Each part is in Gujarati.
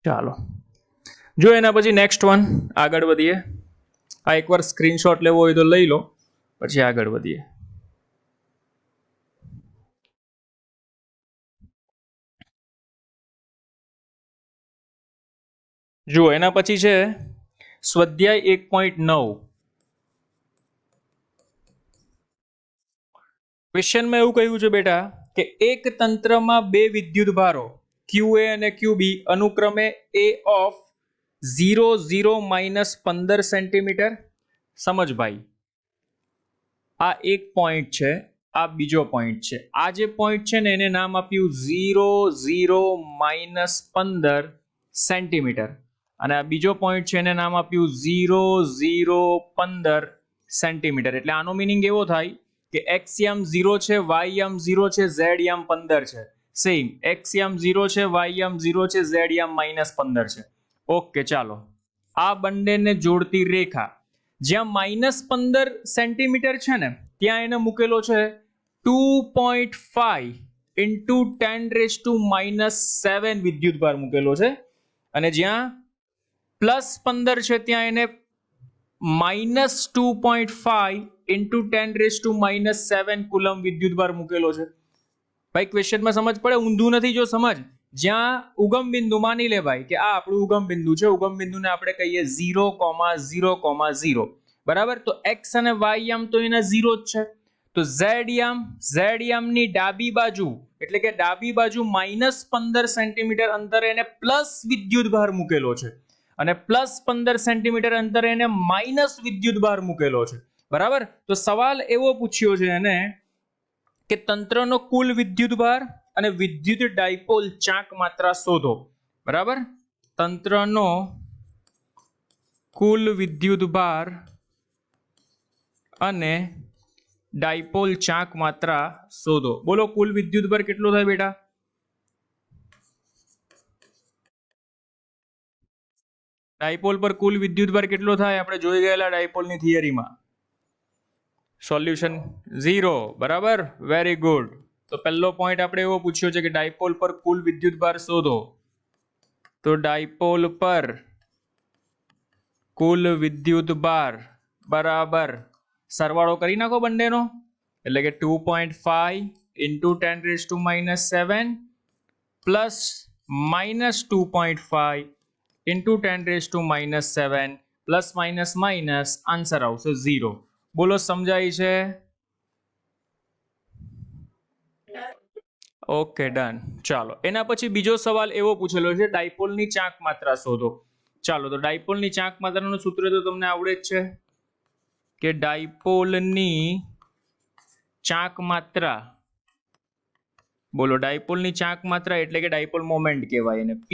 ચાલો જો એના પછી નેક્સ્ટ વન આગળ વધીએ. આ એકવાર સ્ક્રીનશોટ લેવો હોય તો લઈ લો, પછી આગળ વધીએ. જુઓ એના પછી છે સ્વાધ્યાય 1.9. ક્વેશ્ચનમાં એવું કહ્યું છે બેટા કે એક તંત્રમાં બે વિદ્યુત ભારો QA અને QB અનુક્રમે A ઓફ 0 0 -15 સેન્ટીમીટર. સમજ ભાઈ, આ એક પોઈન્ટ છે, આ બીજો પોઈન્ટ છે. આ જે પોઈન્ટ છે ને એને નામ આપ્યું 0 0 -15 સેન્ટીમીટર, અને આ બીજો પોઈન્ટ છે એને નામ આપ્યું 0 0 15 સેન્ટીમીટર. એટલે આનો મીનિંગ એવો થાય કે x યામ 0 છે, y યામ 0 છે, z યામ 15 છે. સેમ x યામ 0 છે, y યામ 0 છે, z યામ -15 છે. ઓકે, ચાલો આ બંનેને જોડતી રેખા જ્યાં -15 સેન્ટીમીટર છે ને ત્યાં એને મૂકેલો છે 2.5 ઇન્ટુ 10⁻⁻7 વિદ્યુત ભાર મૂકેલો છે, અને જ્યાં +15 છે ત્યાં એને -2.5 ઇન્ટુ 10⁻⁻7 કુલમ વિદ્યુત ભાર મૂકેલો છે. ભાઈ ક્વેશ્ચનમાં સમજ પડે, ઊંધું નથી. જો સમજ, જ્યાં ઉગમ બિંદુ માની લે ભાઈ કે આ આપણું ઉગમ બિંદુ છે, ઉગમ બિંદુને આપણે કહીએ 0,0,0, બરાબર. તો x અને y યામ તો એના 0 જ છે. તો z યામની ડાબી બાજુ એટલે કે ડાબી બાજુ -15 સેન્ટીમીટર અંતરે એને પ્લસ વિદ્યુત ભાર મૂકેલો છે, અને +15 સેન્ટીમીટર અંતરે એને માઇનસ વિદ્યુત ભાર મૂકેલો છે, બરાબર. તો સવાલ એવો પૂછ્યો છે એને કે તંત્રનો કુલ વિદ્યુત ભાર અને વિદ્યુત ડાયપોલ ચાક માત્રા શોધો, બરાબર. તંત્રનો કુલ વિદ્યુત ભાર અને ડાયપોલ ચાક માત્રા શોધો. બોલો કુલ વિદ્યુત ભાર કેટલો થાય બેટા? ડાયપોલ પર કુલ વિદ્યુત ભાર કેટલો થાય? આપણે જોઈ ગયેલા ડાયપોલની થિયરીમાં. સોલ્યુશન 0, બરાબર. Very good. તો પહેલો પોઈન્ટ આપણે એવો પૂછ્યો છે કે ડાયપોલ પર કુલ વિદ્યુત ભાર શોધો. તો ડાયપોલ પર કુલ વિદ્યુત ભાર બરાબર સરવાળો કરી નાખો બંનેનો, એટલે કે 2.5 into 10⁻⁻7 plus -2.5 into 10⁻⁻7 plus minus answer આવશે 0. બોલો સમજાય છે? Okay, done. ચાલો એના પછી બીજો સવાલ એવો પૂછેલો છે ડાયપોલની ચાક માત્રા શોધો. ચાલો તો ડાયપોલની ચાક માત્રાનું સૂત્ર તો તમને આવડે જ છે કે ડાયપોલની ચાક માત્રા, બોલો ડાયપોલની ચાક માત્રા એટલે કે ડાયપોલ મોમેન્ટ કહેવાય એને. P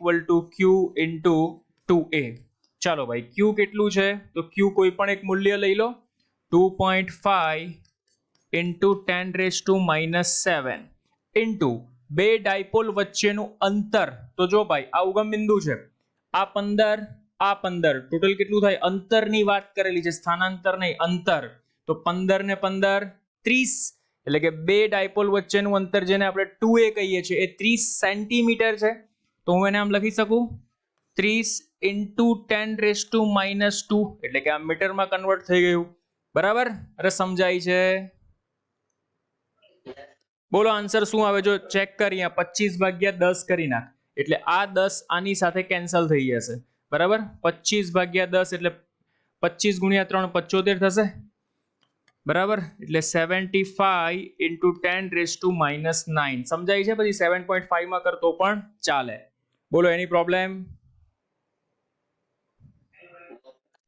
= Q * 2a. ચાલો ભાઈ Q કેટલું છે? તો Q કોઈ પણ એક મૂલ્ય લઈ લો, 2.5 ઇન્ટુ 10⁻⁻7 ઇન્ટુ બે ડાયપોલ વચ્ચેનું અંતર. તો જો ભાઈ આ ઉગમ બિંદુ છે, આ 15, આ 15, ટોટલ કેટલું થાય? અંતરની વાત કરેલી છે, સ્થાનાંતર નહીં, અંતર. તો 15 ને 15 30, એટલે કે બે ડાયપોલ વચ્ચેનું અંતર જેને આપણે 2a કહીએ છીએ એ 30 સેન્ટીમીટર છે. તો હું એને આમ લખી શકું 30 ઇન્ટુ 10⁻⁻2, એટલે કે આ મીટરમાં કન્વર્ટ થઈ ગયું, બરાબર. અરે સમજાય છે? બોલો આન્સર શું આવે? જો ચેક કરી, 25/10 કરી નાખ, એટલે આ 10 આની સાથે કેન્સલ થઈ જશે, બરાબર. 25/10 એટલે 25 × 3 75 થશે, બરાબર. એટલે 75 ઇન્ટુ 10⁻⁹. સમજાય છે? પછી 7.5 માં કરતો પણ ચાલે. બોલો એની પ્રોબ્લેમ?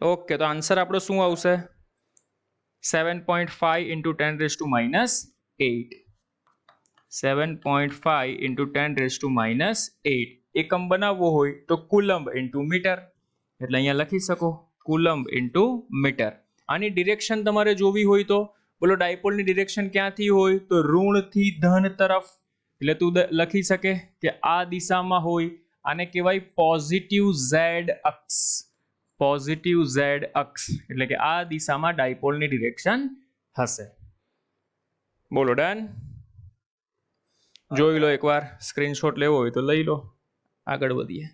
ઓકે, તો આન્સર આપણો શું આવશે? 7.5 ઇન્ટુ 10⁻⁸. 7.5 ઇન્ટુ 10⁻⁸. એકમ બનાવવો હોય તો કુલમ્બ ઇન્ટુ મીટર, એટલે અહીંયા લખી શકો કુલમ્બ ઇન્ટુ મીટર. આની ડિરેક્શન તમારે જોવી હોય તો બોલો ડાયપોલની ડિરેક્શન ક્યાંથી હોય? તો ઋણથી ધન તરફ, એટલે તું લખી શકે કે આ દિશામાં હોય. આને કહેવાય પોઝિટિવ ઝેડ અક્ષ. પોઝિટિવ ઝેડ અક્ષ એટલે કે આ દિશામાં ડાયપોલની ડિરેક્શન હશે. બોલો ડન. જોઈ લો એકવાર, સ્ક્રીનશોટ લેવો હોય તો લઈ લો, આગળ વધીએ.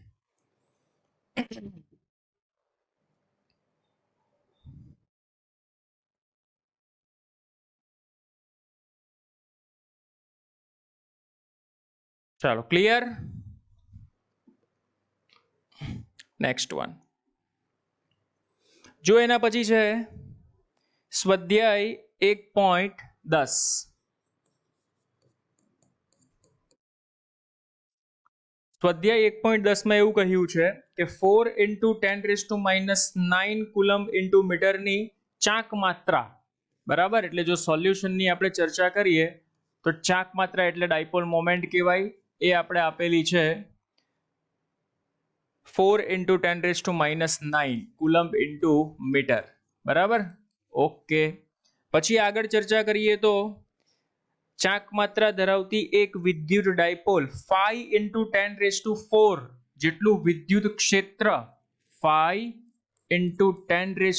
ચાલો ક્લિયર. નેક્સ્ટ વન જો એના પછી છે સ્વાધ્યાય 1.10. સ્વાધ્યાય 1.10 માં એવું કહ્યું છે કે 4 into 10⁻⁹ કુલમ્બ ઇન્ટુ મીટરની ચાક માત્રા, બરાબર. એટલે જો સોલ્યુશનની આપણે ચર્ચા કરીએ તો ચાક માત્રા એટલે ડાયપોલ મોમેન્ટ કહેવાય. એ આપણે આપેલી છે 4 into 10⁻⁹ કુલમ્બ ઇન્ટુ મીટર, બરાબર. ઓકે, પછી આગળ ચર્ચા કરીએ તો ચાક માત્રા ધરાવતી એક વિદ્યુત ડાયપોલ 5 into 10⁴ જેટલું વિદ્યુત ક્ષેત્ર, 5 into 10⁴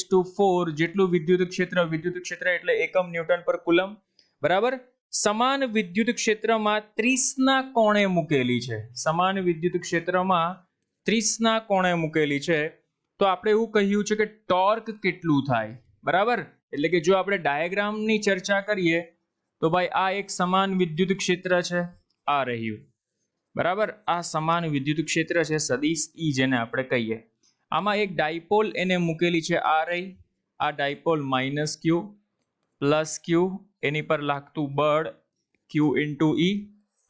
જેટલું વિદ્યુત ક્ષેત્ર એટલે એકમ ન્યૂટન પર કુલમ, બરાબર. સમાન વિદ્યુત ક્ષેત્રમાં 30 ના કોણે મૂકેલી છે. સમાન વિદ્યુત ક્ષેત્રમાં 30 ના કોણે મૂકેલી છે. તો આપણે એવું કહ્યું છે કે ટોર્ક કેટલું થાય, બરાબર. એટલે કે જો આપણે ડાયાગ્રામની ચર્ચા કરીએ તો ભાઈ આ એક સમાન વિદ્યુત ક્ષેત્ર છે, આ રહ્યું, બરાબર. આ સમાન વિદ્યુત ક્ષેત્ર છે સદિશ ઈ જેને આપણે કહીએ. આમાં એક ડાયપોલ એને મૂકેલી છે આ રહી. આ ડાયપોલ -q +q, એની પર લાગતું બળ q into e,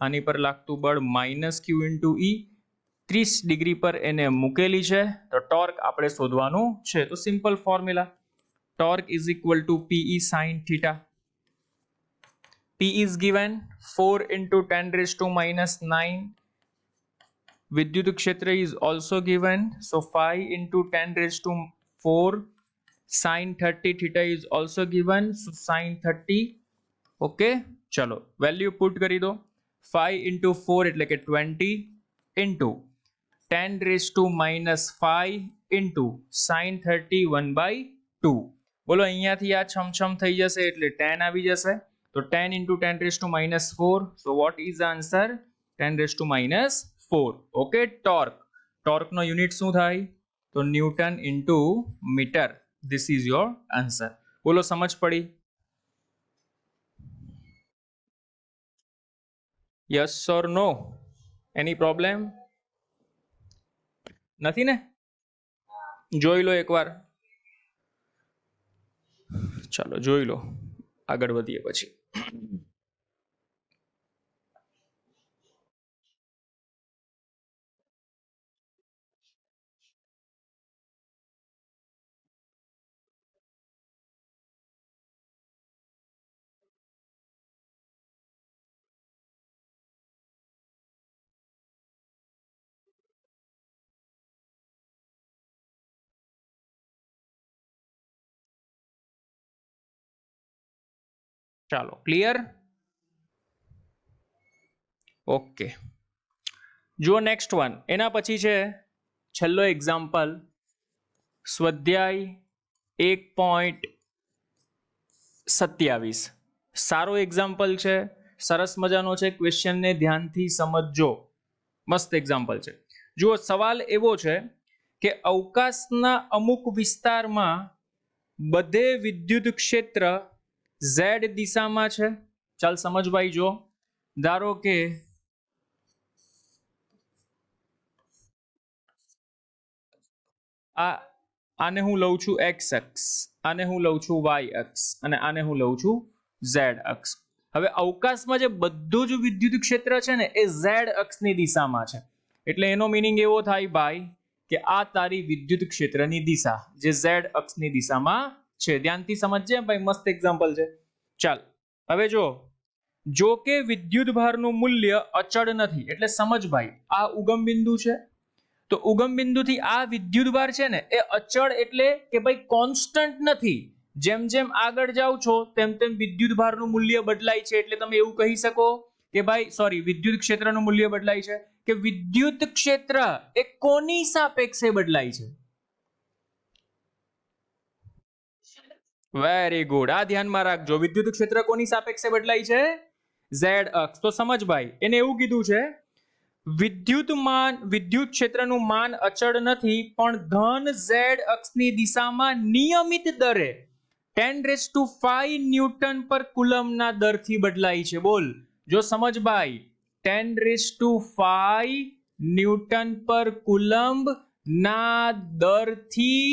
આની પર લાગતું બળ -q into e, 30 ડિગ્રી પર એને મૂકેલી છે. તો ટોર્ક આપણે શોધવાનું છે. તો simple formula, torque is equal two pe sin theta. P is given 4 into 10⁻⁹. Vidyut kshetra is also given, so 5 into 10⁴. Sin 30 theta is also given, so sin 30. Okay, chalo value put કરી દો. 5 into 4 એટલે કે 20 into 10⁻⁵ into sin 30 1/2. બોલો અહીંયાથી આ છમછમ થઈ જશે એટલે 10 આવી જશે. તો 10 into 10⁻⁴. So what is the answer? 10⁻⁴. Okay, torque નો યુનિટ શું થાય? તો newton into metre. This is your answer. બોલો સમજ પડી? Yes or no? Any problem? નથી ને? જોઈ લો એકવાર. ચાલો જોઈ લો, આગળ વધીએ પછી. ચાલો ક્લિયર. ઓકે, જુઓ નેક્સ્ટ વન. એના પછી છે છેલ્લો એક્ઝામ્પલ, સ્વાધ્યાય 1.27. સારો એક્ઝામ્પલ છે, સરસ મજાનો છે. ક્વેશ્ચનને ધ્યાનથી સમજજો, મસ્ત એક્ઝામ્પલ છે. જુઓ સવાલ એવો છે કે અવકાશના અમુક વિસ્તારમાં બધે વિદ્યુત ક્ષેત્ર z દિશામાં છે. ચાલ સમજ ભાઈ. જો ધારો કે આને હું લઉં છું x અક્ષ, આને હું લઉં છું y અક્ષ, અને આને હું લઉં છું z અક્ષ. હવે અવકાશમાં જે બધું જ વિદ્યુત ક્ષેત્ર છે ને એ z અક્ષની દિશામાં છે. એટલે એનો મીનિંગ એવો થાય ભાઈ કે આ તારી વિદ્યુત ક્ષેત્રની દિશા જે z અક્ષની દિશામાં છે. ધ્યાનથી સમજજે ભાઈ, મસ્ત એક્ઝામ્પલ છે. ચાલ હવે જો કે વિદ્યુત ભારનું મૂલ્ય અચળ નથી. એટલે સમજ ભાઈ, આ ઉગમ બિંદુ છે. તો ઉગમ બિંદુથી આ વિદ્યુત ભાર છે ને એ અચળ એટલે કે ભાઈ કોન્સ્ટન્ટ નથી. જેમ જેમ આગળ જાવ છો તેમ તેમ વિદ્યુત ભારનું મૂલ્ય બદલાય છે. એટલે તમે એવું કહી શકો કે ભાઈ વિદ્યુત ક્ષેત્રનું મૂલ્ય બદલાય છે, કે વિદ્યુત ક્ષેત્ર એ કોની સાપેક્ષે બદલાય છે? વેરી ગુડ, આ ધ્યાનમાં રાખજો. વિદ્યુત ક્ષેત્ર કોની સાપેક્ષે બદલાય છે? z અક્ષ. તો સમજ ભાઈ, એને એવું કીધું છે વિદ્યુત ક્ષેત્રનું માન અચળ નથી પણ ધન z અક્ષની દિશામાં નિયમિત દરે 10⁵ ન્યૂટન પર કુલમના દરથી બદલાય છે. બોલ જો સમજ ભાઈ, 10⁵ ન્યૂટન પર કુલમ્બ ના દરથી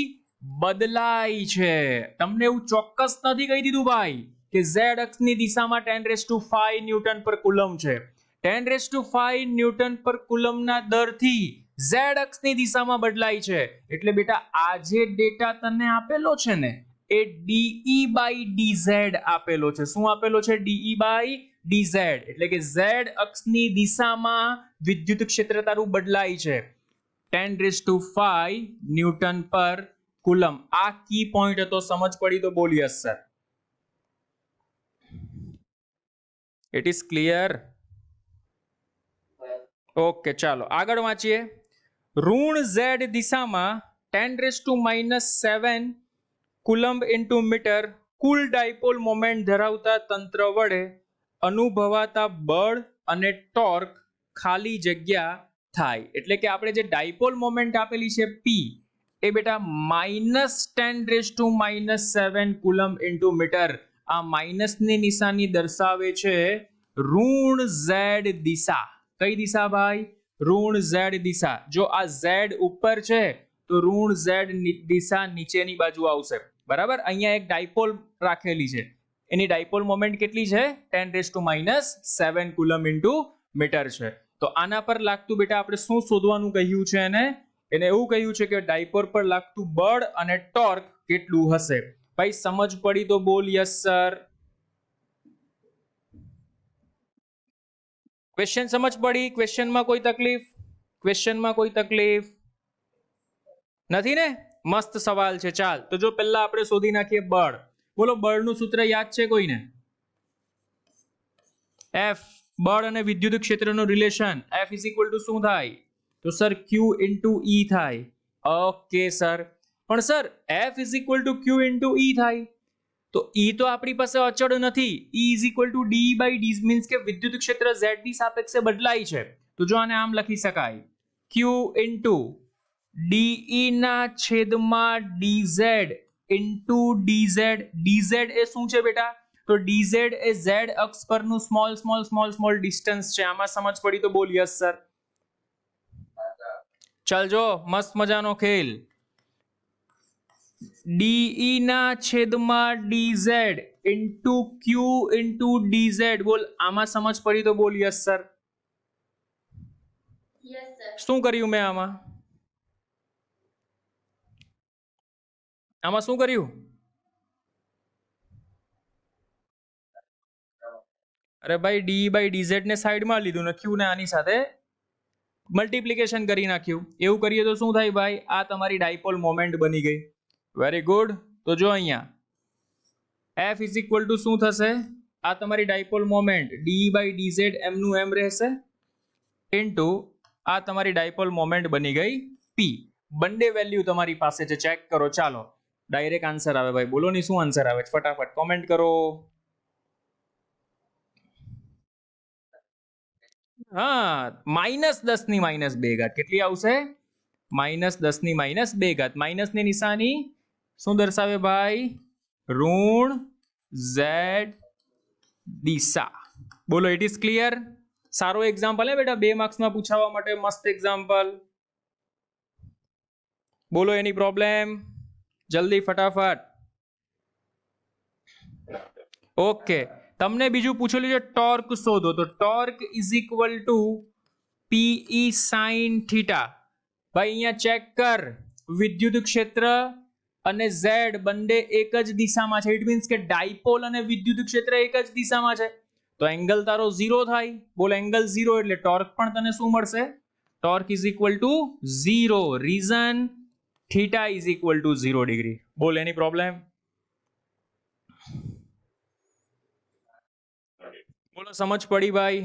બદલાય છે. તમને એવું ચોક્કસ નથી કહી દીધું ભાઈ કે z અક્ષની દિશામાં 10⁵ ન્યૂટન પર કુલમ છે. 10⁵ ન્યૂટન પર કુલમના દરથી z અક્ષની દિશામાં બદલાય છે. એટલે બેટા આ જે ડેટા તને આપેલો છે ને એ dE/dz આપેલો છે. શું આપેલો છે? dE/dz. એટલે કે z અક્ષની દિશામાં વિદ્યુત ક્ષેત્ર તારું બદલાય છે 10⁵ ન્યૂટન પર કુલમ. આ કી પોઈન્ટ હતો. સમજ પડી તો બોલ yes sir. It is clear? Okay ચાલો આગળ વાંચીએ. ઋણ z દિશામાં 10⁻⁷ કુલમ્બ ઇન્ટુ મીટર કુલ ડાયપોલ મોમેન્ટ ધરાવતા તંત્ર વડે અનુભવાતા બળ અને ટોર્ક ખાલી જગ્યા થાય. એટલે કે આપણે જે ડાયપોલ મોમેન્ટ આપેલી છે P એ બેટા -10⁻⁷ કુલમ્બ ઇન્ટુ મીટર. આ માઇનસની નિશાની દર્શાવે છે ઋણ z દિશા. કઈ દિશા ભાઈ? ઋણ z દિશા. જો આ z ઉપર છે તો ઋણ z દિશા નીચેની બાજુ આવશે. બરાબર. અહીંયા એક ડાયપોલ રાખેલી છે, એની ડાયપોલ મોમેન્ટ કેટલી છે? 10⁻⁷ કુલમ્બ ઇન્ટુ મીટર છે. તો આના પર લાગતું બેટા આપણે શું શોધવાનું કહ્યું છે? એને એવું કહ્યું છે કે ડાયપોલ પર લાગતું બળ અને ટોર્ક કેટલું હશે. ભાઈ સમજ પડી તો બોલ યસ સર. ક્વેશ્ચન સમજ પડી? ક્વેશ્ચનમાં કોઈ તકલીફ? ક્વેશ્ચનમાં કોઈ તકલીફ નથી ને? મસ્ત સવાલ છે. ચાલ તો જો પહેલા આપણે શોધી નાખીએ બળ. બોલો બળનું સૂત્ર યાદ છે કોઈને? F. બળ અને વિદ્યુત ક્ષેત્રનું relation F is equal to શું થાય? તો સર Q ઇન્ટુ E થાય. Okay sir. પણ sir F is equal to Q into E થાય તો E તો આપણી પાસે અચળ નથી. E is equal two dE/d means કે વિદ્યુત ક્ષેત્ર z ની સાપેક્ષે બદલાય છે. તો જો આને આમ લખી શકાય Q ઇન્ટુ dE ના છેદમાં dz ઇન્ટુ dz. dz એ શું છે બેટા? તો dz એ z અક્ષ પરનું સ્મોલ ડિસ્ટન્સ છે. આમાં સમજ પડી તો બોલ યસ સર. ચાલ જો મસ્ત મજાનો ખેલ. dE ના છેદમાં dz into q into dz. બોલ આમાં સમજ પડી તો બોલ યસ સર. શું કર્યું મેં આમાં શું કર્યું? અરે ભાઈ dE/dz ને સાઈડમાં લીધું ને q ને આની સાથે મલ્ટીપ્લિકેશન કરી નાખ્યું. એવું કરીએ તો શું થાય ભાઈ? આ તમારી ડાયપોલ મોમેન્ટ બની ગઈ. Very good. તો જો અહીંયા F ઇઝ ઇક્વલ ટુ શું થશે? આ તમારી ડાયપોલ મોમેન્ટ dE/dz એમનું એમ રહેશે ઇન્ટુ આ તમારી ડાયપોલ મોમેન્ટ બની ગઈ P. બંને વેલ્યુ તમારી પાસે છે, ચેક કરો. ચાલો ડાયરેક્ટ આન્સર આવે ભાઈ. બોલો ની શું આન્સર આવે? ફટાફટ કોમેન્ટ કરો. હા -10⁻². કેટલી આવશે? -10⁻². માઇનસની નિશાની શું દર્શાવે ભાઈ? ઋણ z દિશા. બોલો ઇટ ઇઝ ક્લિયર? સારો એક્ઝામ્પલ હે બેટા 2 માર્ક્સમાં પૂછાવા માટે. મસ્ત એક્ઝામ્પલ. બોલો એની પ્રોબ્લેમ જલ્દી ફટાફટ. ઓકે તમને બીજું પૂછેલું છે ટોર્ક શોધો. તો torque is equal two PE sin theta. ભાઈ અહીંયા ચેક કર. વિદ્યુત ક્ષેત્ર અને z બંને એક જ દિશામાં છે. ઇટ મીન્સ કે ડાયપોલ અને વિદ્યુત ક્ષેત્ર એક જ દિશામાં છે. તો એંગલ તારો 0 થાય. બોલ એંગલ 0 એટલે ટોર્ક પણ તને શું મળશે? Torque is equal two 0. Reason theta is equal two 0 degree. બોલ એની પ્રોબ્લેમ? બોલો સમજ પડી ભાઈ?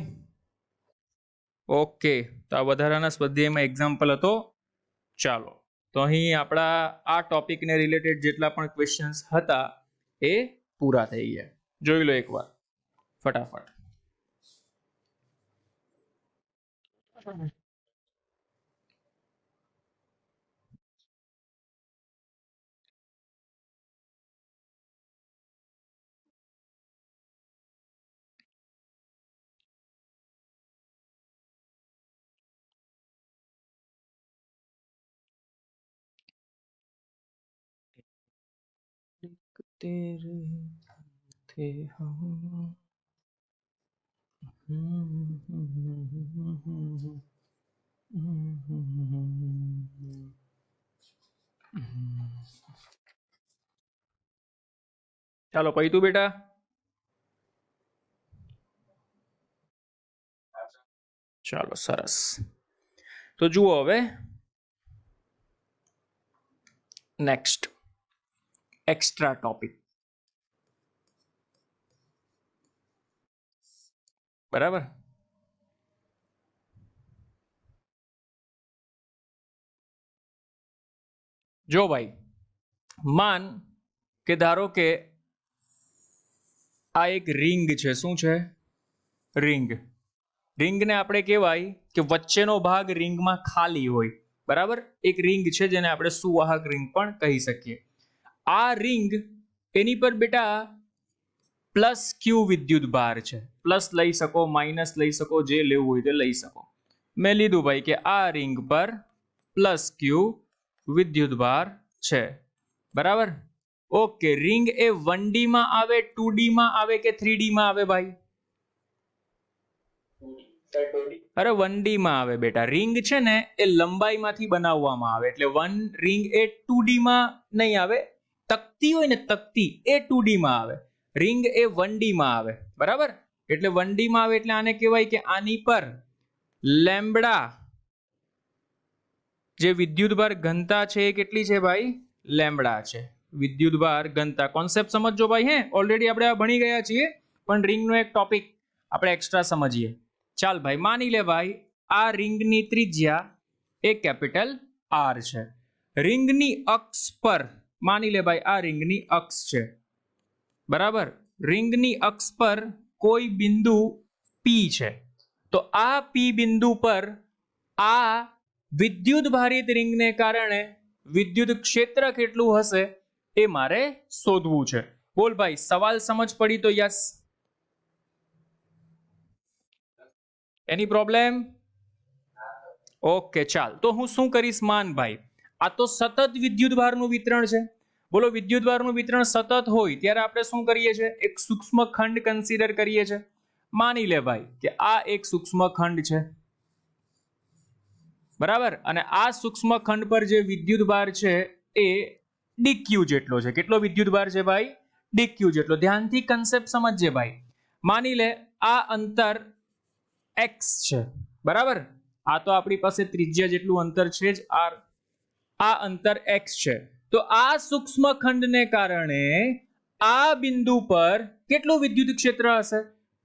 ઓકે તો આ વધારાના સ્વાધ્યાયમાં એક્ઝામ્પલ હતો. ચાલો તો અહીં આપણા આ ટોપિકને રિલેટેડ જેટલા પણ ક્વેશ્ચન્સ હતા એ પૂરા થઈ ગયા. જોઈ લો એકવાર ફટાફટ. तेरे थे हम। ચાલો પૈતું બેટા. ચાલો સરસ. તો જુઓ હવે નેક્સ્ટ એક્સ્ટ્રા ટોપિક. બરાબર. જો ભાઈ માન કે ધારો કે આ એક રિંગ છે. શું છે? રિંગ. રિંગને આપણે કહેવાય કે વચ્ચેનો ભાગ રિંગમાં ખાલી હોય. બરાબર. એક રિંગ છે જેને આપણે સુવાહક રિંગ પણ કહી શકીએ. આ રિંગ એની પર બેટા પ્લસ ક્યુ વિદ્યુત ભાર છે. પ્લસ લઈ શકો, માઇનસ લઈ શકો, જે લેવું હોય તે લઈ શકો. મેં લીધું ભાઈ કે આ રિંગ પર પ્લસ ક્યુ વિદ્યુત ભાર છે. બરાબર. ઓકે. રિંગ એ 1D માં આવે, 2D માં આવે કે 3D માં આવે ભાઈ? અરે 1D માં આવે બેટા. રિંગ છે ને એ લંબાઈમાંથી બનાવવામાં આવે, એટલે રિંગ એ 2D માં નહીં આવે. તકતી હોય ને તકતી, એ 2D માં આવે. રિંગ એ 1D માં આવે. બરાબર. એટલે 1D માં આવે એટલે આને કહેવાય કે આની પર લેમ્બડા જે વિદ્યુતભાર ઘનતા છે એ કેટલી છે ભાઈ? લેમ્બડા છે વિદ્યુતભાર ઘનતા. કોન્સેપ્ટ સમજજો ભાઈ. હે ઓલરેડી આપણે આ ભણી ગયા છીએ, પણ રિંગનો એક ટોપિક આપણે એક્સ્ટ્રા સમજીએ. ચાલ ભાઈ માની લે ભાઈ આ રિંગની ત્રિજ્યા એ કેપિટલ R છે. રિંગની અક્ષ પર માની લે ભાઈ આ રિંગની અક્ષ છે. બરાબર. રિંગની અક્ષ પર કોઈ બિંદુ P છે. તો આ P બિંદુ પર આ વિદ્યુત ભારિત રિંગને કારણે વિદ્યુત ક્ષેત્ર કેટલું હશે એ મારે શોધવું છે. બોલ ભાઈ સવાલ સમજ પડી તો યસ. એની પ્રોબ્લેમ? ઓકે ચાલ. તો હું શું કરીશ માનભાઈ, આ તો સતત વિદ્યુતભારનું વિતરણ છે. બોલો વિદ્યુતભારનું વિતરણ સતત હોય ત્યારે આપણે શું કરીએ છીએ? એક સૂક્ષ્મ ખંડ કન્સિડર કરીએ છીએ. માની લે ભાઈ કે આ એક સૂક્ષ્મ ખંડ છે. બરાબર. અને આ સૂક્ષ્મ ખંડ પર જે વિદ્યુતભાર છે એ dq જેટલો છે. કેટલો વિદ્યુતભાર છે ભાઈ? dq જેટલો. ધ્યાનથી કન્સેપ્ટ સમજજે ભાઈ. માની લે આ અંતર x છે. બરાબર. આ તો આપણી પાસે ત્રિજ્યા જેટલું અંતર છે જ r. આ અંતર x છે. તો આ સૂક્ષ્મ ખંડને કારણે આ બિંદુ પર કેટલું વિદ્યુત ક્ષેત્ર હશે?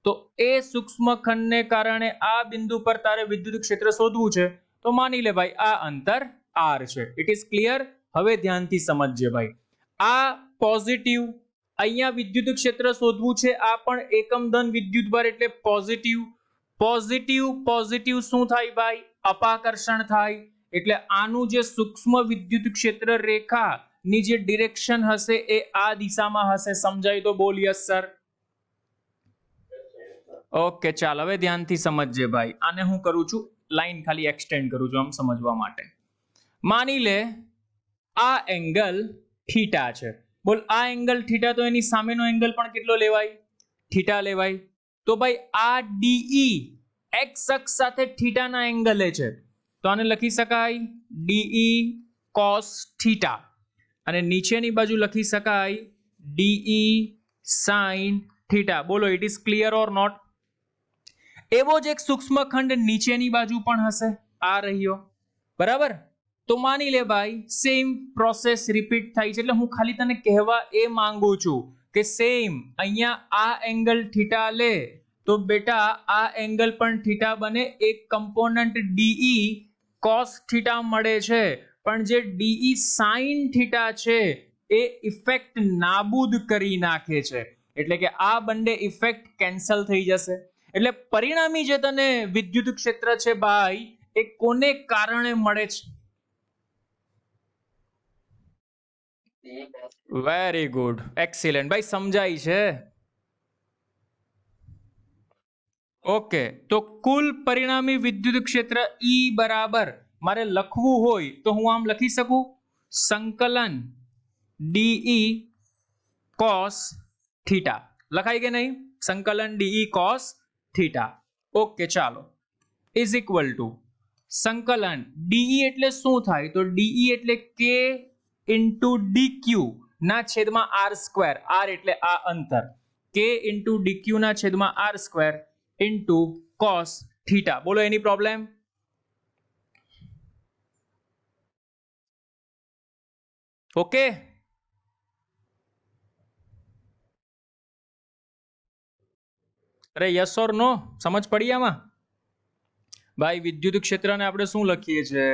તો એ સૂક્ષ્મ ખંડને કારણે આ બિંદુ પર તારે વિદ્યુત ક્ષેત્ર શોધવું છે. તો માની લે ભાઈ આ અંતર r છે. It is clear? હવે ધ્યાનથી સમજજે ભાઈ. આ પોઝિટિવ, અહીંયા વિદ્યુત ક્ષેત્ર શોધવું છે. આ પણ એકમ ધન વિદ્યુતભાર એટલે પોઝિટિવ. પોઝિટિવ પોઝિટિવ શું થાય ભાઈ? અપાકર્ષણ થાય. એટલે આનું જે સૂક્ષ્મ વિદ્યુત ક્ષેત્ર રેખાની જે ડિરેક્શન હશે એ આ દિશામાં હશે. સમજાય તો બોલ યસ સર. ઓકે ચાલ હવે ધ્યાનથી સમજજે ભાઈ. આને હું કરું છું લાઈન ખાલી એક્સટેન્ડ કરું છું આમ સમજવા માટે. માની લે આ એંગલ થીટા છે. બોલ આ એંગલ થીટા, તો એની સામેનો એંગલ પણ કેટલો લેવાય? થીટા લેવાય. તો ભાઈ આ DE x અક્ષ સાથે થીટાના એંગલે છે. તો આને લખી શકાય DE cos થીટા. અને નીચેની બાજુ લખી શકાય DE sin થીટા. બોલો it is clear or not? એવો જ એક સૂક્ષ્મ ખંડ નીચેની બાજુ પણ હશે. આ રહ્યો. બરાબર. તો માની લે ભાઈ સેમ પ્રોસેસ રિપીટ થાય છે. એટલે હું ખાલી તને કહેવા એ માંગુ છું કે સેમ અહીંયા આ એંગલ થીટા લે તો બેટા આ એંગલ પણ થીટા બને. એક કમ્પોનન્ટ DE cos થીટા મળે છે, પણ જે DE sin થીટા છે એ ઇફેક્ટ નાબૂદ કરી નાખે છે. એટલે કે આ બંને ઇફેક્ટ કેન્સલ થઈ જશે. એટલે પરિણામી જે તને વિદ્યુત ક્ષેત્ર છે ભાઈ એ કોને કારણે મળે છે? વેરી ગુડ, એક્સિલન્ટ ભાઈ. સમજાય છે? ઓકે. તો કુલ પરિણામી વિદ્યુત ક્ષેત્ર E બરાબર મારે લખવું હોય તો હું આમ લખી શકું સંકલન DE cos थीटा લખાઈ કે નહીં સંકલન de cos थीटा ઓકે ચાલો ઇઝ ઇક્વલ ટુ સંકલન de એટલે શું થાય તો de એટલે k ઇન્ટુ dq ના છેદમાં r સ્ક્વેર r એટલે આ અંતર k ઇન્ટુ dq ના છેદમાં r square into cos theta બોલો એની પ્રોબ્લેમ ઓકે અરે યસ ઓર નો સમજ પડી આમાં ભાઈ વિદ્યુત ક્ષેત્રને આપણે શું લખીએ છીએ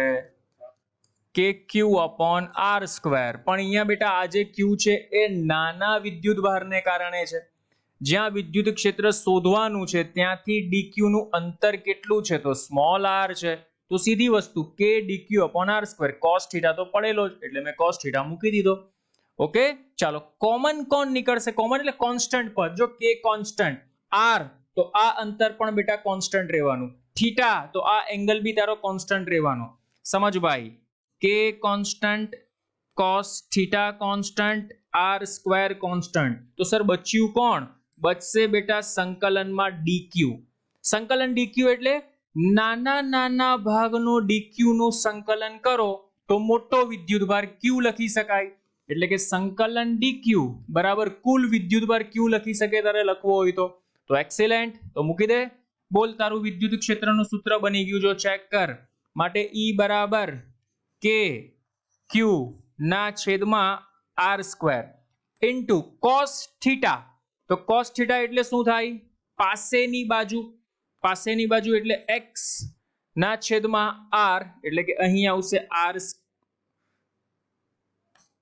કે q upon r સ્ક્વેર પણ અહીંયા બેટા આ જે q છે એ નાના વિદ્યુત ભારને કારણે છે જ્યાં વિદ્યુત ક્ષેત્ર શોધવાનું છે ત્યાંથી dq નું અંતર કેટલું છે તો સ્મોલ r છે તો સીધી વસ્તુ k dq upon r square cos theta તો પડેલો જ એટલે મેં cos થીટા મૂકી દીધો ઓકે ચાલો કોમન કોણ નીકળશે કોમન એટલે કોન્સ્ટન્ટ પદ જો k કોન્સ્ટન્ટ r તો આ અંતર પણ બેટા કોન્સ્ટન્ટ રહેવાનું થીટા તો આ એંગલ બી તારો કોન્સ્ટન્ટ રહેવાનો સમજ ભાઈ k constant cos theta constant r square constant તો સર બચ્યું કોણ બચશે બેટા સંકલનમાં dq સંકલન dq એટલે નાના નાના ભાગનો dq નું સંકલન કરો તો મોટો વિદ્યુતભાર q લખી શકાય એટલે કે સંકલન dq બરાબર કુલ વિદ્યુતભાર q લખી શકે તારે લખવો હોય તો એક્સેલેન્ટ તો મૂકી દે બોલ તારું વિદ્યુત ક્ષેત્રનું સૂત્ર બની ગયું જો ચેક કર માટે E બરાબર k q ના છેદમાં r square into cos theta તો cos થીટા એટલે શું થાય પાસેની બાજુ એટલે x ના છેદમાં r એટલે કે અહીં આવશે r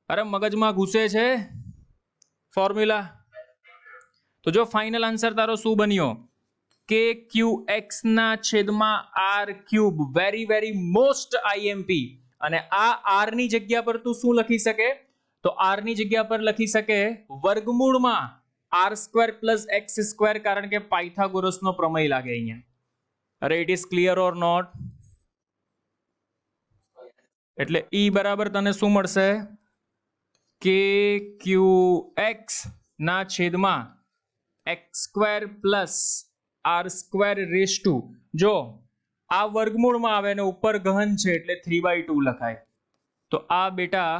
અરે મગજમાં ઘૂસે છે ફોર્મ્યુલા તો જો ફાઇનલ આન્સર તારો શું બન્યો કે qx ના છેદમાં r cube very very most IMP અને આ r ની જગ્યા પર તું શું લખી શકે તો r ની જગ્યા પર લખી શકે વર્ગમૂળમાં r square plus x square કારણ કે પાયથાગોરસનો પ્રમેય લાગે અહીંયા અરે it is clear or not એટલે E બરાબર તને શું મળશે કે qx ના છેદમાં x square plus r square raise two જો આ વર્ગમૂળમાં આવે ને ઉપર ગહન છે એટલે 3/2 લખાય તો આ બેટા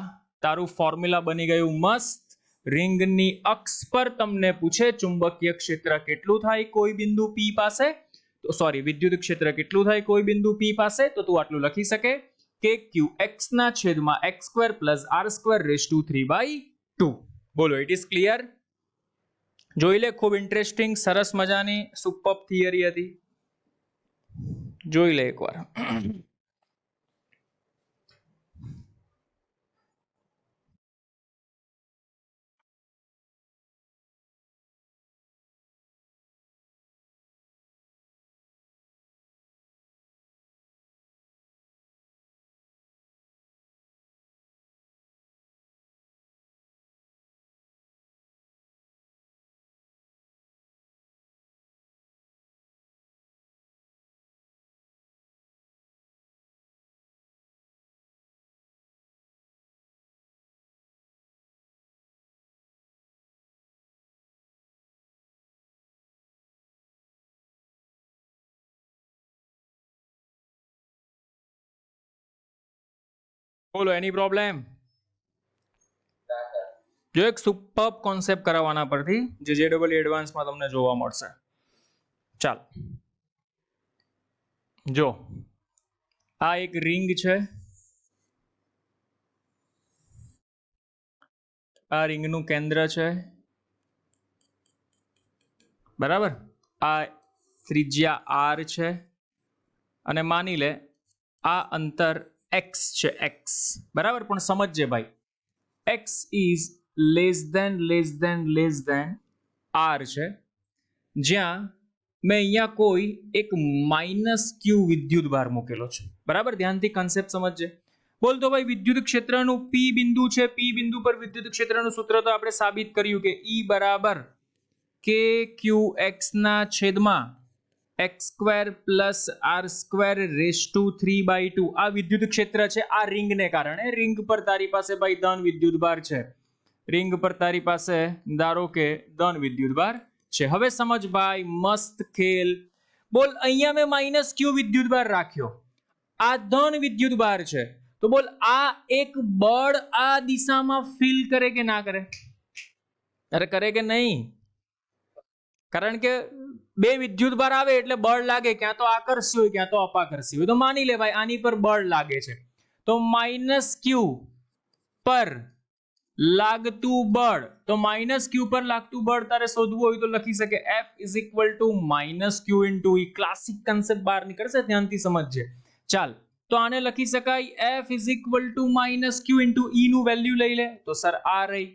તારું ફોર્મ્યુલા બની ગયું મસ્ત રિંગની અક્ષ પર તમને પૂછે ચુંબકીય ક્ષેત્ર કેટલું થાય કોઈ બિંદુ p પાસે તો સોરી વિદ્યુત ક્ષેત્ર કેટલું થાય કોઈ બિંદુ p પાસે તો તું આટલું લખી શકે કે qx ના છેદમાં x square plus r square raise to 3/2 બોલો ઇટ ઇઝ ક્લિયર જોઈ લે ખૂબ ઇન્ટરેસ્ટિંગ સરસ મજાની સુપર થિયરી હતી જોઈ લે એકવાર બોલો એની પ્રોબ્લેમ જો એક સુપર કોન્સેપ્ટ કરાવવાના પરથી જે JEE એડવાન્સમાં તમને જોવા મળશે ચાલ જો આ એક રિંગ છે આ રિંગનું કેન્દ્ર છે બરાબર આ ત્રિજ્યા r છે અને માની લે આ અંતર x છે x બરાબર પણ સમજજે ભાઈ x is less than r છે જ્યાં મેં અહીંયા કોઈ એક માઇનસ q વિદ્યુત ભાર મૂકેલો છે બરાબર ધ્યાનથી કન્સેપ્ટ સમજજે બોલતો ભાઈ વિદ્યુત ક્ષેત્રનું p બિંદુ છે p બિંદુ પર વિદ્યુત ક્ષેત્રનું સૂત્ર તો આપણે સાબિત કર્યું કે E બરાબર k qx ના છેદમાં x square plus r square raise to 3/2 આ વિદ્યુત ક્ષેત્ર છે આ રિંગને કારણે રિંગ પર તારી પાસે ભાઈ ધન વિદ્યુત ભાર છે रिंग पर तारी पासे धारो के धन विद्युत भार छे। हवे समझ भाई, मस्त खेल। बोल अहिया में माइनस क्यू विद्युत भार राख्यो, आ धन विद्युत भार छे, तो बोल आ एक बળ आ દિશામાં ફીલ કરે કે ના કરે? અરે કરે કે નહીં? કારણ કે બે વિદ્યુત ભાર આવે એટલે બળ લાગે, ક્યાં તો આકર્ષી હોય ક્યાં તો અપાકર્ષી હોય। તો માની લે ભાઈ આની પર બળ લાગે છે, તો માઇનસ ક્યુ પર લાગતું બળ, તો માઇનસ ક્યુ પર લાગતું બળ તારે શોધવું હોય તો લખી શકે F is equal to minus Q into E. Classic concept બહાર નીકળશે, ધ્યાનથી સમજજે। ચાલ, તો આને લખી શકાય F is equal to minus Q into E નું વેલ્યુ લઈ લે, તો સર આ રહી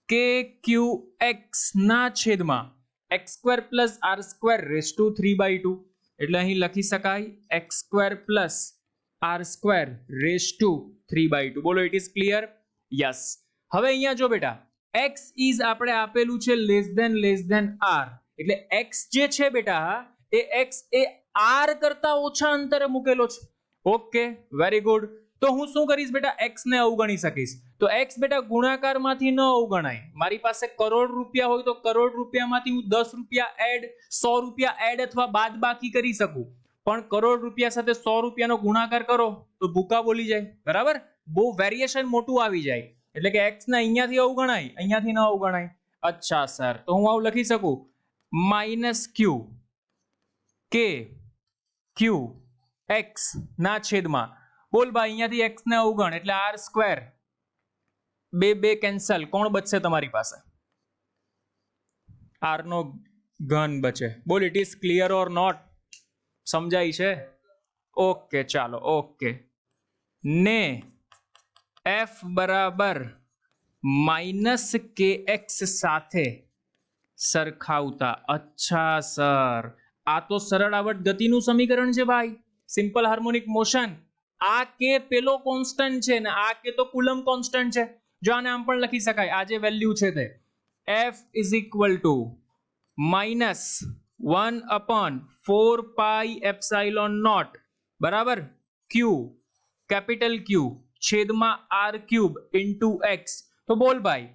કે ક્યુ એક્સ ના છેદમાં x square plus r square raise to 3/2, એટલે અહીં લખી શકાય x square plus r square raise to 3/2। બોલો, ઇટ ઇઝ ક્લિયર? યસ। હવે અહીંયા જો બેટા, x ઇઝ આપણે આપેલું છે લેસ ધેન r, એટલે x જે છે બેટા એ x એ r કરતા ઓછા અંતરે મૂકેલો છે। Okay, very good. તો હું શું કરીશ બેટા, x ને અવગણી શકીશ। તો x બેટા ગુણાકારમાંથી ન અવગણાય। મારી પાસે કરોડ રૂપિયા હોય તો કરોડ રૂપિયામાંથી હું 10 રૂપિયા એડ, 100 રૂપિયા એડ અથવા બાદબાકી કરી શકું, પણ કરોડ રૂપિયા સાથે 100 રૂપિયાનો ગુણાકાર કરો તો ભૂકા બોલી જાય, બરાબર? બહુ વેરિએશન મોટું આવી જાય, એટલે કે x ને અહીંયાથી અવગણાય, અહીંયાથી ન અવગણાય। અચ્છા સર, તો હું આવું લખી શકું માઇનસ ક્યુ કે ક્યુ એક્સ ના છેદમાં, બોલ ભાઈ અહીંયાથી x ને અવગણ એટલે r સ્ક્વેર, બે બે કેન્સલ, કોણ બચશે તમારી પાસે? r નો ઘન બચે। બોલ, it is clear or not? સમજાય છે? ઓકે, ચાલો, ઓકે। ને f બરાબર માઇનસ કે એક્સ સાથે સરખાવતા। અચ્છા સર, આ તો સરળ આવર્ત ગતિનું સમીકરણ છે ભાઈ, સિમ્પલ હાર્મોનિક મોશન। આ કે પેલો કોન્સ્ટન્ટ છે ને આ કે તો કુલમ કોન્સ્ટન્ટ છે। જો આને આમ પણ લખી શકાય, આ જે વેલ્યુ છે તે F is equal to minus 1/4 pi epsilon not બરાબર ક્યુ, કેપિટલ ક્યુ છેદમાં r ક્યુબ ઇન્ટુ x। તો બોલ ભાઈ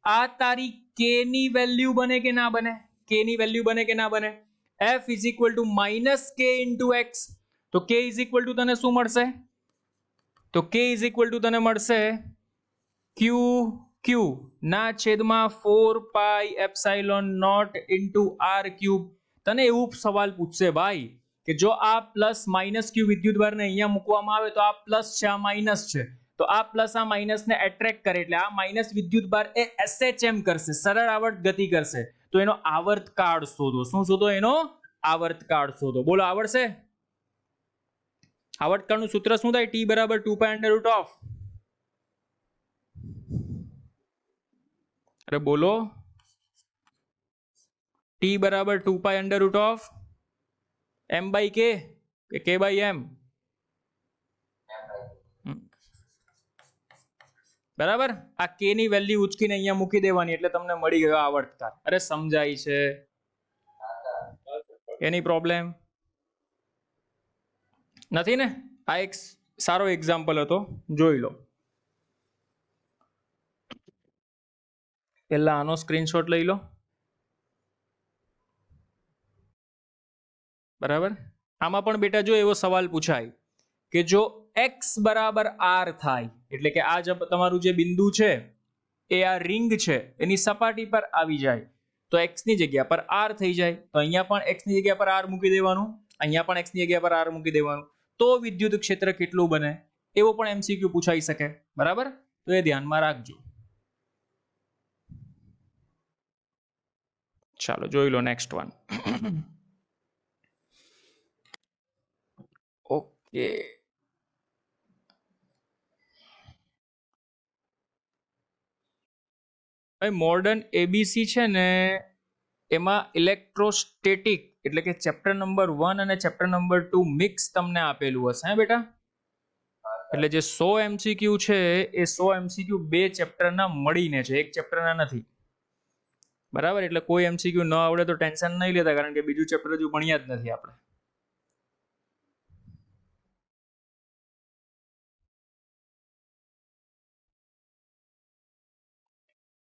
આ તારી k ની વેલ્યુ બને કે ના બને? k ની વેલ્યુ બને કે ના બને? F is equal to minus k into x, તો k ઇઝ ઇક્વલ ટુ તને શું મળશે? તો k ઇઝ ઇક્વલ ટુ તને મળશે ક્યુ ક્યુ ના છેદમાં 4 pi epsilon naught into r cube. તને એવું સવાલ પૂછશે ભાઈ કે જો આ પ્લસ માઇનસ ક્યુ વિદ્યુતભારને અહીંયા મૂકવામાં આવે તો આ પ્લસ છે આ માઇનસ છે, તો આ પ્લસ આ માઇનસ ને એટ્રેક્ટ કરે એટલે આ માઇનસ વિદ્યુતભાર એ SHM કરશે, સરળ આવર્ત ગતિ કરશે। તો એનો આવર્તકાળ શોધો। શું શોધો? એનો આવર્તકાળ શોધો। બોલો, આવડશે? આવર્તકાળનું સૂત્ર શું થાય? t બરાબર 2 પાઈ અંડર રૂટ ઓફ, અરે બોલો, t બરાબર 2 pi under root of m by k કે k બાય m, બરાબર? આ k ની વેલ્યુ ઉચકીને અહીંયા મૂકી દેવાની એટલે તમને મળી ગયો આવર્તકાળ। અરે સમજાય છે? એની પ્રોબ્લેમ નથી ને? આ એક સારો એક્ઝામ્પલ હતો, જોઈ લો। પહેલા આનો સ્ક્રીનશોટ લઈ લો, બરાબર? આમાં પણ બેટા જો એવો સવાલ પૂછાય કે જો x બરાબર r થાય, એટલે કે આ જે તમારું જે બિંદુ છે એ આ રિંગ છે એની સપાટી પર આવી જાય તો x ની જગ્યા પર r થઈ જાય, તો અહીંયા પણ x ની જગ્યા પર r મૂકી દેવાનું, અહીંયા પણ x ની જગ્યા પર r મૂકી દેવાનું, તો વિદ્યુત ક્ષેત્ર કેટલું બને? એવો પણ MCQ પૂછાઈ શકે, બરાબર? તો એ ધ્યાનમાં રાખજો। ચાલો જોઈ લો next one. Okay, modern ABC છે ને એમાં ઇલેક્ટ્રોસ્ટેટિક એટલે કે ચેપ્ટર નંબર 1 અને ચેપ્ટર નંબર 2 મિક્સ તમને આપેલું હશે હે બેટા? એટલે જે 100 MCQ છે એ 100 MCQ બે ચેપ્ટરના મળીને છે, એક ચેપ્ટરના નથી, બરાબર? એટલે કોઈ MCQ ન આવડે તો ટેન્શન નહીં લેતા, કારણ કે બીજું ચેપ્ટર હજુ ભણ્યા જ નથી આપણે।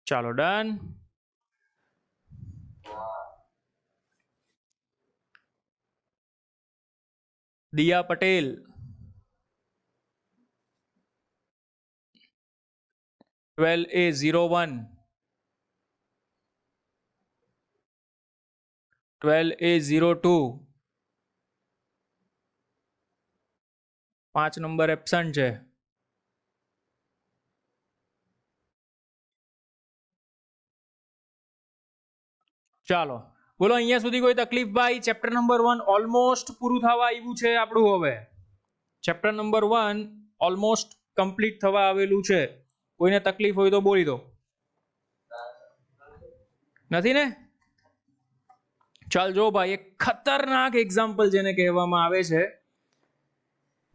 ચાલો done. Diya Patel, 12A01, 12A02, 5 number absent છે. ચાલો બોલો અહીંયા સુધી કોઈ તકલીફ ભાઈ? ચેપ્ટર નંબર 1 ઓલમોસ્ટ પૂરું થવા આવ્યું છે આપણું. હવે ચેપ્ટર નંબર 1 ઓલમોસ્ટ કમ્પ્લીટ થવા આવેલું છે. કોઈને તકલીફ હોય તો બોલી દો. નથી ને? ચાલ જો ભાઈ, એક ખતરનાક એક્ઝામ્પલ જેને કહેવામાં આવે છે,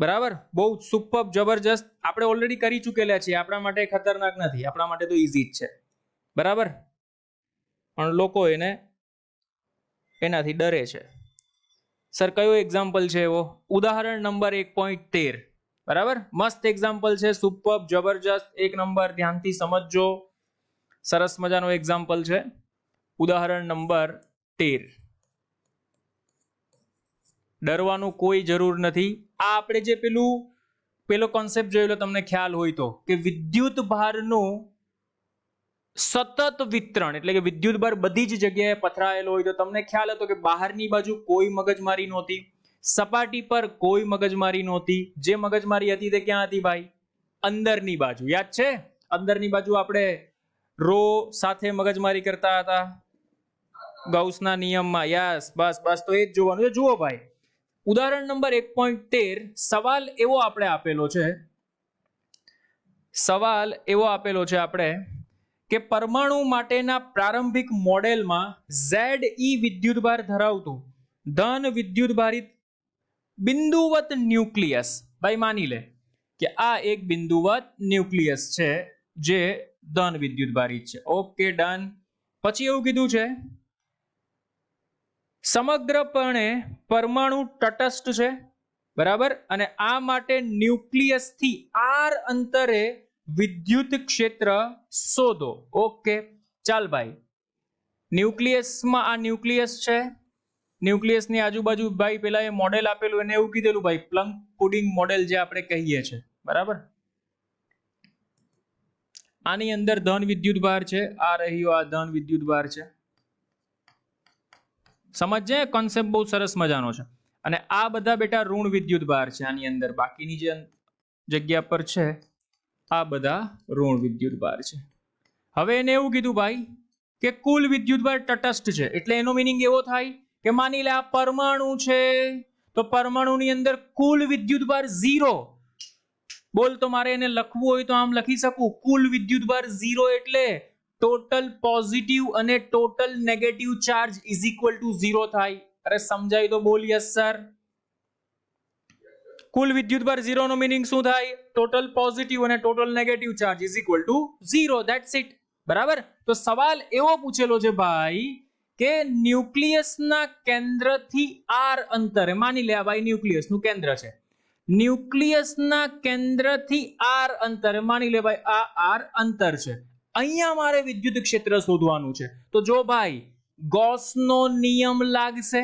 બરાબર, બહુ સુપર જબરજસ્ત, આપણે ઓલરેડી કરી ચૂકેલા છીએ. આપણા માટે ખતરનાક નથી, આપણા માટે તો ઈઝી જ છે, બરાબર, પણ લોકો એનાથી ડરે છે. સર કયો એક્ઝામ્પલ છે એવો? ઉદાહરણ નંબર 1.13, બરાબર, મસ્ત એક્ઝામ્પલ છે, સુપર જબરજસ્ત, 1 નંબર, ધ્યાનથી સમજજો. સરસ મજાનો એક્ઝામ્પલ છે, ઉદાહરણ નંબર 13. ડરવાનું કોઈ જરૂર નથી. આ આપણે જે પેલો કોન્સેપ્ટ જોયેલો તમને ખ્યાલ હોય તો, કે વિદ્યુત ભારનું સતત વિતરણ, એટલે કે વિદ્યુત ભાર બધી જ જગ્યાએ પથરાયેલો હોય તો તમને ખ્યાલ હતો કે બહારની બાજુ કોઈ મગજમારી નહોતી, સપાટી પર કોઈ મગજમારી નહોતી. જે મગજમારી હતી તે ક્યાં હતી ભાઈ? અંદરની બાજુ. યાદ છે? અંદરની બાજુ આપણે રો સાથે મગજમારી કરતા હતા ગાઉસના નિયમમાં. યસ, બસ બસ, તો એ જ જોવાનું છે. જુઓ ભાઈ, ઉદાહરણ નંબર 1.13, સવાલ એવો આપણે આપેલો છે, આપણે કે પરમાણુ માટેના પ્રારંભિક મોડેલમાં Ze વિદ્યુતભાર ધરાવતું ધન વિદ્યુતભારિત બિંદુવત ન્યુક્લિયસ. ભાઈ માની લે કે આ એક બિંદુવત ન્યુક્લિયસ છે જે ધન વિદ્યુતભારિત છે. Okay done. પછી એવું કીધું છે સમગ્રપણે પરમાણુ તટસ્થ છે, બરાબર, અને આ માટે ન્યુક્લિયસથી r અંતરે વિદ્યુત ક્ષેત્ર શોધો. ઓકે ચાલ ભાઈ, ન્યુક્લિયસમાં આ ન્યુક્લિયસ છે, ન્યુક્લિયસની આજુબાજુ ભાઈ પેલા એ મોડેલ આપેલું, એને એવું કીધેલું ભાઈ પ્લંક પુડિંગ મોડેલ જે આપણે કહીએ છીએ, બરાબર. આની અંદર ધન વિદ્યુતભાર છે, આ રહ્યો આ ધન વિદ્યુતભાર છે. સમજે? કોન્સેપ્ટ બહુ સરસ મજાનો છે. અને આ બધા બેટા ઋણ વિદ્યુતભાર છે આની અંદર, બાકીની જે જગ્યા પર છે આ બધા ઋણ વિદ્યુતભાર છે. હવે એને એવું કીધું ભાઈ કે કુલ વિદ્યુતભાર તટસ્થ છે, એટલે એનો મીનિંગ એવો થાય કે માની લે આ પરમાણુ છે, તો પરમાણુની અંદર કુલ વિદ્યુતભાર 0. બોલ, તો મારે એને લખવું હોય તો આમ લખી શકું, કુલ વિદ્યુતભાર 0 એટલે ટોટલ પોઝિટિવ અને total negative charge is equal two 0 થાય. અરે સમજાય તો બોલ યસ સર. કુલ વિદ્યુતભાર 0 નો મીનિંગ શું થાય? ટોટલ પોઝિટિવ અને total negative charge is equal two 0. That's it, બરાબર. તો સવાલ એવો પૂછેલો છે ભાઈ કે ન્યુક્લિયસના કેન્દ્રથી r અંતરે, માની લે આ ભાઈ ન્યુક્લિયસનું કેન્દ્ર છે, ન્યુક્લિયસના કેન્દ્રથી r અંતરે, માની લે ભાઈ આ r અંતર છે, અહીંયા મારે વિદ્યુત ક્ષેત્ર શોધવાનું છે. તો જો ભાઈ ગોસનો નિયમ લાગશે,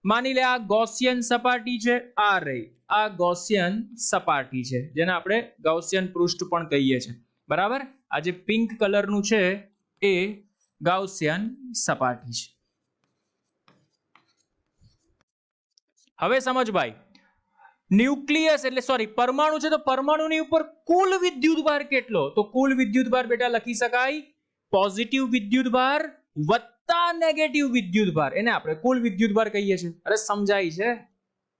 માની લે આ ગૌસિયન સપાટી છે, આ રહી આ ગૌસિયન સપાટી છે, જેને આપણે ગૌસિયન પૃષ્ઠ પણ કહીએ છીએ, બરાબર. આ જે પિંક કલરનું છે એ ગૌસિયન સપાટી છે. હવે સમજ ભાઈ, ન્યુક્લિયસ એટલે સોરી પરમાણુ છે, તો પરમાણુની ઉપર કુલ વિદ્યુતભાર કેટલો? તો કુલ વિદ્યુતભાર બેટા લખી શકાય પોઝિટિવ વિદ્યુતભાર વત્તા નેગેટિવ વિદ્યુતભાર, એને આપણે કુલ વિદ્યુતભાર કહીએ છીએ. અરે સમજાય છે?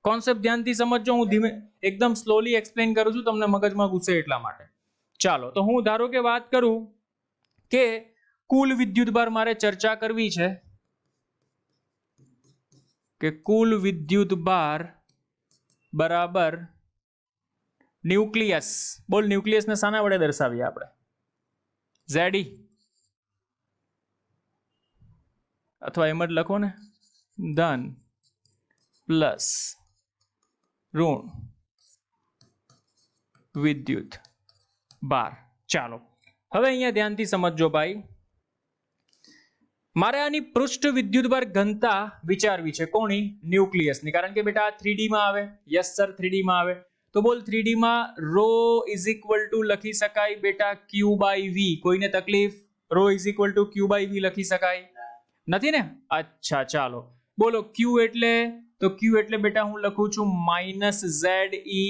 કોન્સેપ્ટ ધ્યાનથી સમજજો, હું ધીમે એકદમ સ્લોલી એક્સપ્લેન કરું છું, તમને મગજમાં ઘૂસે એટલા માટે. ચાલો, તો હું ધારો કે વાત કરું કે કુલ વિદ્યુતભાર મારે ચર્ચા કરવી છે કે કુલ વિદ્યુતભાર બરાબર ન્યુક્લિયસ. બોલ, ન્યુક્લિયસને શાના વડે દર્શાવીએ આપણે? Ze, અથવા એમ જ લખો ને, ધન પ્લસ ઋણ વિદ્યુત ભાર. ચાલો હવે અહીંયા ધ્યાનથી સમજજો ભાઈ, મારે આની પૃષ્ઠ વિદ્યુતભાર ઘનતા વિચારવી છે, કોની? ન્યુક્લિયસની, કારણ કે બેટા આ 3D માં આવે. યસ સર 3D માં આવે. તો બોલ 3D માં રો ઇઝ ઇક્વલ ટુ લખી શકાય બેટા Q બાય V. કોઈને તકલીફ? Rho is equal to Q by V લખી શકાય નથી ને? અચ્છા ચાલો બોલો Q એટલે, તો Q એટલે બેટા હું લખું છું -ZE.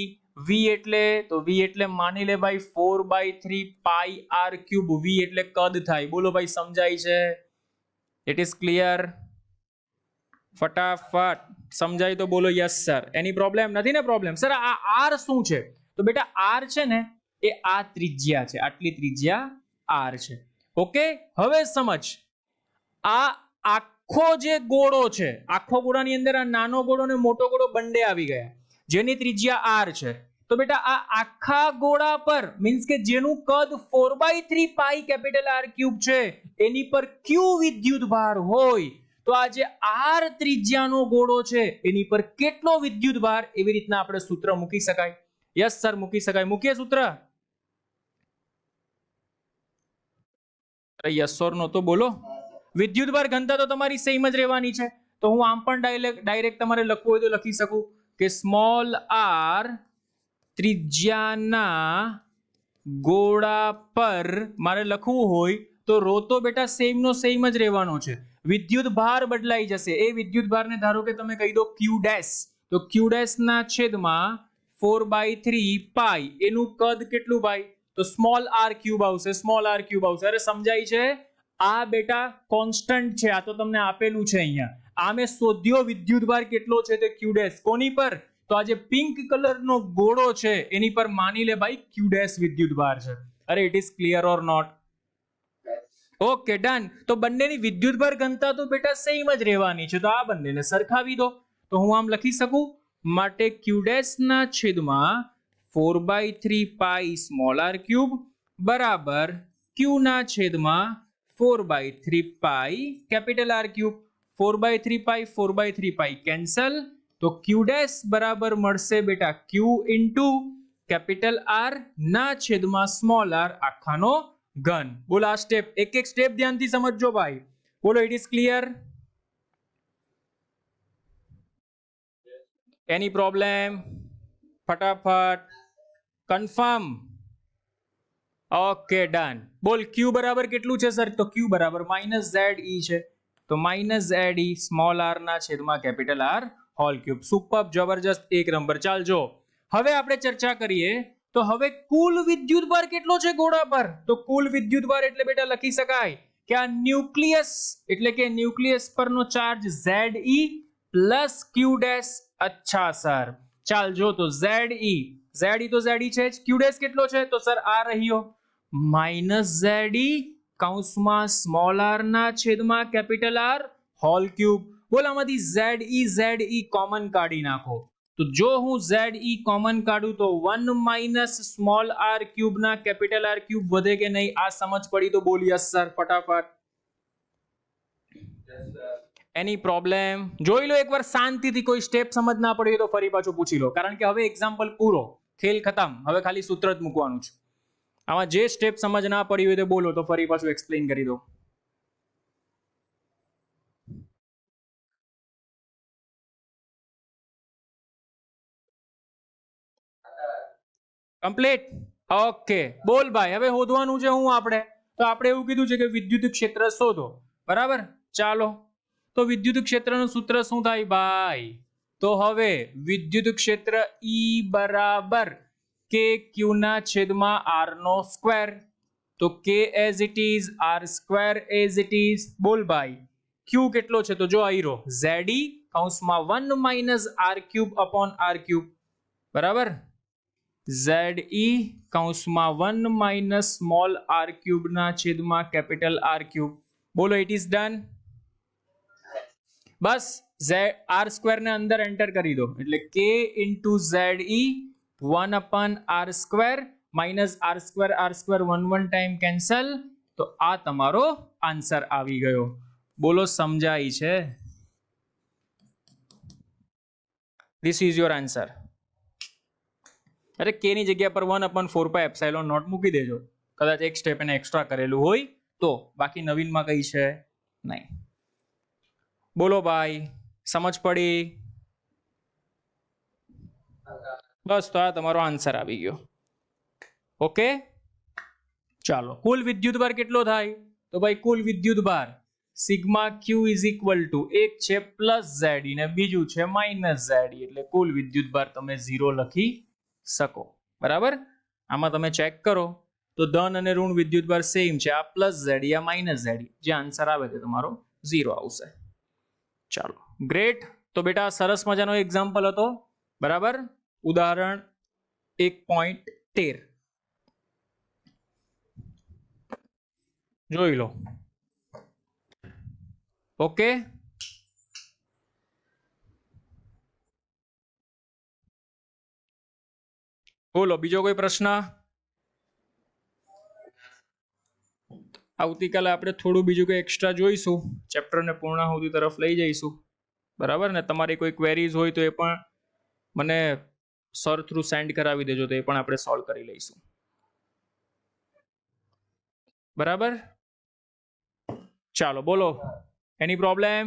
V એટલે, તો V એટલે માની લે ભાઈ 4/3 પાઈ r ક્યુબ. V એટલે કદ થાય. બોલો ભાઈ સમજાય છે? It is clear? ફટાફટ સમજાય તો બોલો યસ સર. એની પ્રોબ્લેમ નથી ને? પ્રોબ્લેમ સર આ r શું છે? તો બેટા r છે ને એ આ ત્રિજ્યા છે, આટલી ત્રિજ્યા r છે. ઓકે, હવે સમજ, આ આખો જે ગોળો છે, આખો ગોળાની અંદર આ નાનો ગોળો અને મોટો ગોળો બંને આવી ગયા, જેની ત્રિજ્યા r છે. તો બેટા આ આખા ગોળા પર મીન્સ કે જેનું કદ 4/3 પાઈ કેપિટલ R ક્યુબ છે, એની પર Q વિદ્યુત ભાર હોય, તો આ જે r ત્રિજ્યાનો ગોળો છે એની પર કેટલો વિદ્યુત ભાર, એવી રીતના આપણે સૂત્ર મૂકી શકાય. યસ સર મૂકી શકાય. મૂકીએ સૂત્ર? યસ ઓર નો તો બોલો. વિદ્યુત ભાર ઘનતા તો તમારી સેમ જ રહેવાની છે, તો હું આમ પણ ડાયરેક્ટ તમારે લખવું હોય તો લખી શકું કે સ્મોલ r ત્રિજ્યાના ગોળા પર મારે લખવું હોય તો રો તો બેટા સેમ નો સેમ જ રહેવાનો છે. વિદ્યુત ભાર બદલાઈ જશે. એ વિદ્યુત ભારને ધારો કે તમે કહી દો Q ડેશ, તો Q ડેશ ના છેદમાં 4/3 પાઈ, એનું કદ કેટલું ભાઈ? તો સ્મોલ r ક્યુબ આવશે. સ્મોલ r ક્યુબ આવશે. અરે સમજાય છે? આ બેટા કોન્સ્ટન્ટ છે, આ તો તમને આપેલું છે અહીંયા. આ મેં શોધ્યો વિદ્યુત ભાર કેટલો છે તે Q ડેશ. કોની પર? તો આ જે પિંક કલરનો ગોળો છે એની પર માની લે ભાઈ Q ડેશ વિદ્યુત ભાર છે. અરે it is clear or not? Okay done. તો બંનેની વિદ્યુત ભાર ઘનતા તો બેટા સેમ જ રહેવાની છે, તો આ બંનેને સરખાવી દો. તો હું આમ લખી શકું, માટે Q ડેશ ના છેદમાં 4/3 પાઈ સ્મોલ r ક્યુબ બરાબર Q ના છેદમાં 4/3 પાઈ કેપિટલ R ક્યુબ. 4/3 પાઈ 4/3 પાઈ કેન્સલ, તો Q ડેશ બરાબર મળશે બેટા Q ઇન્ટુ કેપિટલ R ના છેદમાં સ્મોલ r આખાનો ઘન. બોલો આ સ્ટેપ, એક એક સ્ટેપ ધ્યાનથી સમજજો ભાઈ. બોલો it is clear? Any problem? ફટાફટ કન્ફર્મ. Okay done. બોલ Q બરાબર કેટલું છે સર? તો Q બરાબર -ZE છે, તો -ZE સ્મોલ r ના છેદમાં capital R whole cube. Super, જબરજસ્ત, એક નંબર. ચાલજો હવે આપણે ચર્ચા કરીએ. તો હવે કુલ વિદ્યુત ભાર કેટલો છે ગોળા પર? તો કુલ વિદ્યુત ભાર એટલે બેટા લખી શકાય કે આ ન્યુક્લિયસ એટલે કે ન્યુક્લિયસ પરનો charge ZE plus Q dash. અચ્છા સર ચાલજો, તો ZE તો ZE છે જ. Q ડેશ કેટલો છે? તો સર આ રહ્યો -ZE કૌંસમાં સ્મોલ r ના છેદમાં કેપિટલ R હોલ ક્યુબ. બોલ આમાંથી ZE કોમન કાઢી નાખો, તો જો હું ZE કોમન કાઢું તો 1 - સ્મોલ r ક્યુબ ના કેપિટલ R ક્યુબ વધે કે નહીં? આ સમજ પડી તો બોલ યસ સર ફટાફટ. એની પ્રોબ્લેમ? જોઈ લો એકવાર શાંતિથી. કોઈ સ્ટેપ સમજ ના પડી હોય તો ફરી પાછું પૂછી લો, કારણ કે હવે એક્ઝામ્પલ પૂરો, ખેલ ખતમ. હવે ખાલી સૂત્ર જ મૂકવાનું છે. આમાં જે સ્ટેપ સમજ ના પડી હોય તો બોલો, તો ફરી પાછું એક્સપ્લેન કરી દો. કમ્પ્લીટ? ઓકે બોલ ભાઈ. હવે શોધવાનું છે હું આપણે, તો આપણે એવું કીધું છે કે વિદ્યુત ક્ષેત્ર શોધો, બરાબર? ચાલો, તો વિદ્યુત ક્ષેત્રનું સૂત્ર શું થાય ભાઈ? તો હવે વિદ્યુત ક્ષેત્ર E બરાબર KQ ના છેદમાં R નો સ્ક્વેર. તો K as it is, R square as it is. બોલ ભાઈ Q કેટલો છે? તો જો આયરો ZE કૌંસમાં 1 - R cube upon R cube બરાબર. ZE કૌંસમાં 1 - સ્મોલ r ક્યુબ ના છેદમાં કેપિટલ R ક્યુબ. બોલો it is done. Bus R square ને અંદર એન્ટર કરી દો, એટલે K into ZE 1/R square minus R square 1 time cancel. તો આ તમારો આન્સર આવી ગયો. બોલો સમજાય છે? This is your answer. અરે K ની જગ્યા પર 1/4 એપ્સિલોન નોટ મૂકી દેજો, કદાચ એક સ્ટેપ એને એક્સ્ટ્રા કરેલું હોય તો. બાકી નવીનમાં કઈ છે નહીં. બોલો ભાઈ, સમજ પડી? બસ, તો આ તમારો આન્સર આવી ગયો. ઓકે, ચાલો. કુલ વિદ્યુત ભાર કેટલો થાય? તો ભાઈ કુલ વિદ્યુત ભાર sigma Q is equal two એક છે પ્લસ ઝેડ ને બીજું છે માઇનસ ઝેડ, એટલે કુલ વિદ્યુત ભાર તમે 0 લખી શકો. બરાબર? આમાં તમે ચેક કરો તો ધન અને ઋણ વિદ્યુત ભાર સેમ છે. આ પ્લસ ઝેડ યા માઇનસ ઝેડ, જે આન્સર આવે તે તમારો 0 આવશે. ચાલો, ગ્રેટ. તો બેટા સરસ મજાનો એક્ઝામ્પલ હતો. બરાબર? ઉદાહરણ 1.13 જોઈ લો. ઓકે, બોલો બીજો કોઈ પ્રશ્ન? આવતીકાલે આપણે થોડું બીજું કંઈ એક્સ્ટ્રા જોઈશું, ચેપ્ટરને પૂર્ણાહુતિ તરફ લઈ જઈશું. બરાબર ને? તમારી કોઈ ક્વેરીઝ હોય તો એ પણ મને સર થ્રુ સેન્ડ કરાવી દેજો, તો એ પણ આપણે સોલ્વ કરી લઈશું. બરાબર? ચાલો, બોલો. એની પ્રોબ્લેમ?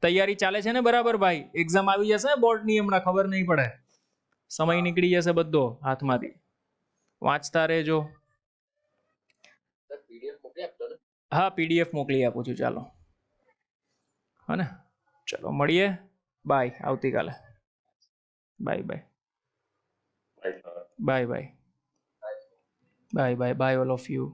તૈયારી ચાલે છે ને બરાબર ભાઈ? એક્ઝામ આવી જશે ને બોર્ડની, હમણાં ખબર નહીં પડે, સમય નીકળી જશે બધો હાથમાંથી. વાંચતા રહેજો. હા, પીડીએફ મોકલી આપું છું. ચાલો, હા ને? ચલો મળીએ. બાય. આવતીકાલે. Bye bye bye bye bye bye bye all of you.